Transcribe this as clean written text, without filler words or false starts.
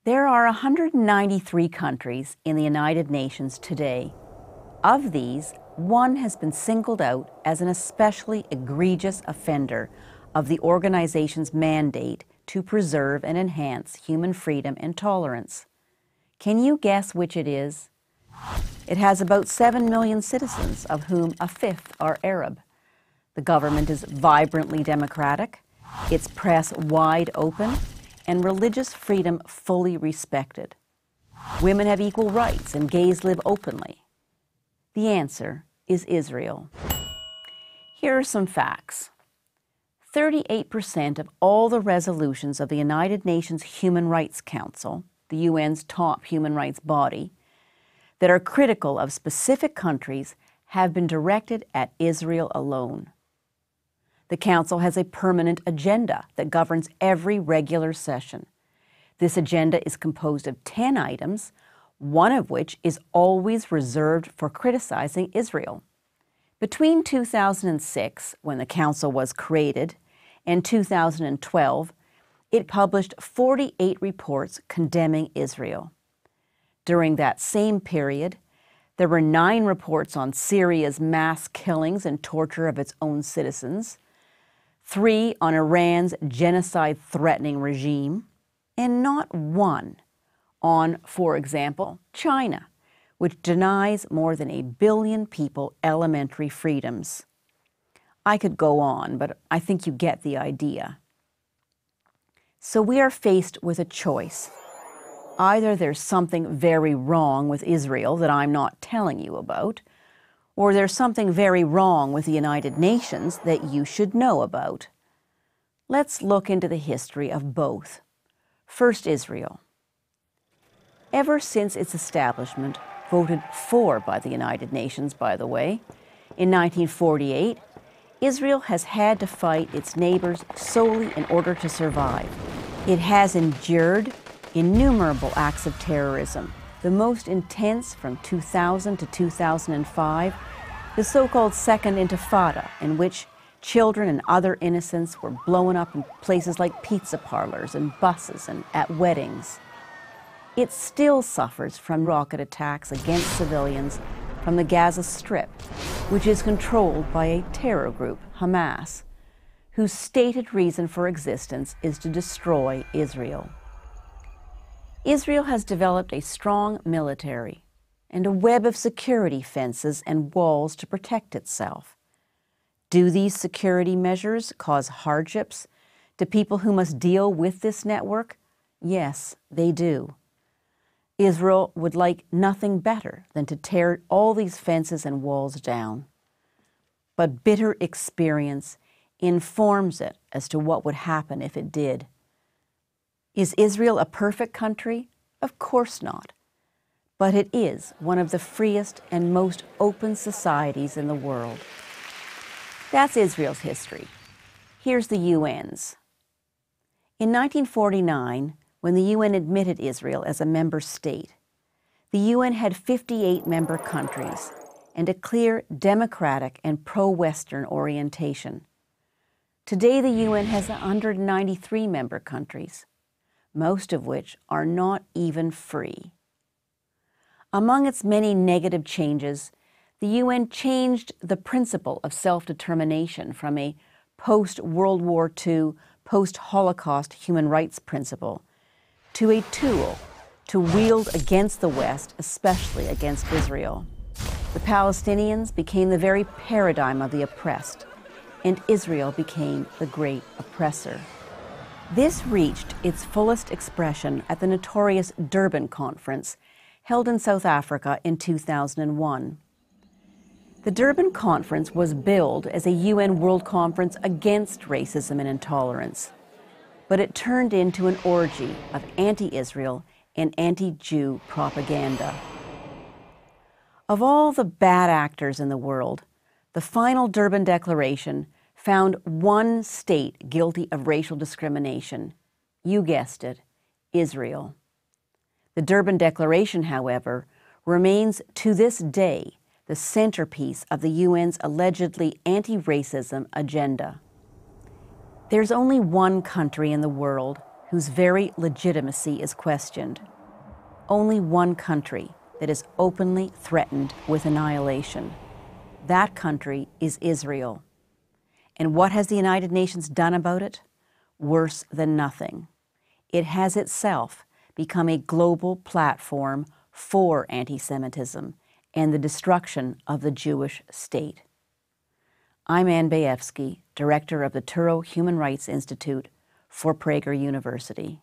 There are 193 countries in the United Nations today. Of these, one has been singled out as an especially egregious offender of the organization's mandate to preserve and enhance human freedom and tolerance. Can you guess which it is? It has about 7 million citizens, of whom a fifth are Arab. The government is vibrantly democratic, its press wide open, and religious freedom fully respected. Women have equal rights and gays live openly. The answer is Israel. Here are some facts. 38% of all the resolutions of the United Nations Human Rights Council, the UN's top human rights body, that are critical of specific countries have been directed at Israel alone. The Council has a permanent agenda that governs every regular session. This agenda is composed of 10 items, one of which is always reserved for criticizing Israel. Between 2006, when the Council was created, and 2012, it published 48 reports condemning Israel. During that same period, there were 9 reports on Syria's mass killings and torture of its own citizens, 3 on Iran's genocide-threatening regime, and not one on, for example, China, which denies more than 1 billion people elementary freedoms. I could go on, but I think you get the idea. So we are faced with a choice. Either there's something very wrong with Israel that I'm not telling you about, or there's something very wrong with the United Nations that you should know about. Let's look into the history of both. First, Israel. Ever since its establishment, voted for by the United Nations, by the way, in 1948, Israel has had to fight its neighbors solely in order to survive. It has endured innumerable acts of terrorism, the most intense from 2000 to 2005, the so-called Second Intifada, in which children and other innocents were blown up in places like pizza parlors and buses and at weddings. It still suffers from rocket attacks against civilians from the Gaza Strip, which is controlled by a terror group, Hamas, whose stated reason for existence is to destroy Israel. Israel has developed a strong military and a web of security fences and walls to protect itself. Do these security measures cause hardships to people who must deal with this network? Yes, they do. Israel would like nothing better than to tear all these fences and walls down. But bitter experience informs it as to what would happen if it did. Is Israel a perfect country? Of course not. But it is one of the freest and most open societies in the world. That's Israel's history. Here's the UN's. In 1949, when the UN admitted Israel as a member state, the UN had 58 member countries and a clear democratic and pro-Western orientation. Today, the UN has 193 member countries, most of which are not even free. Among its many negative changes, the UN changed the principle of self-determination from a post-World War II, post-Holocaust human rights principle to a tool to wield against the West, especially against Israel. The Palestinians became the very paradigm of the oppressed, and Israel became the great oppressor. This reached its fullest expression at the notorious Durban Conference held in South Africa in 2001. The Durban Conference was billed as a UN World Conference against racism and intolerance, but it turned into an orgy of anti-Israel and anti-Jew propaganda. Of all the bad actors in the world, the final Durban Declaration found one state guilty of racial discrimination. You guessed it, Israel. The Durban Declaration, however, remains to this day the centerpiece of the UN's allegedly anti-racism agenda. There's only one country in the world whose very legitimacy is questioned. Only one country that is openly threatened with annihilation. That country is Israel. And what has the United Nations done about it? Worse than nothing. It has itself become a global platform for anti-Semitism and the destruction of the Jewish state. I'm Ann Bayevsky, Director of the Touro Human Rights Institute for Prager University.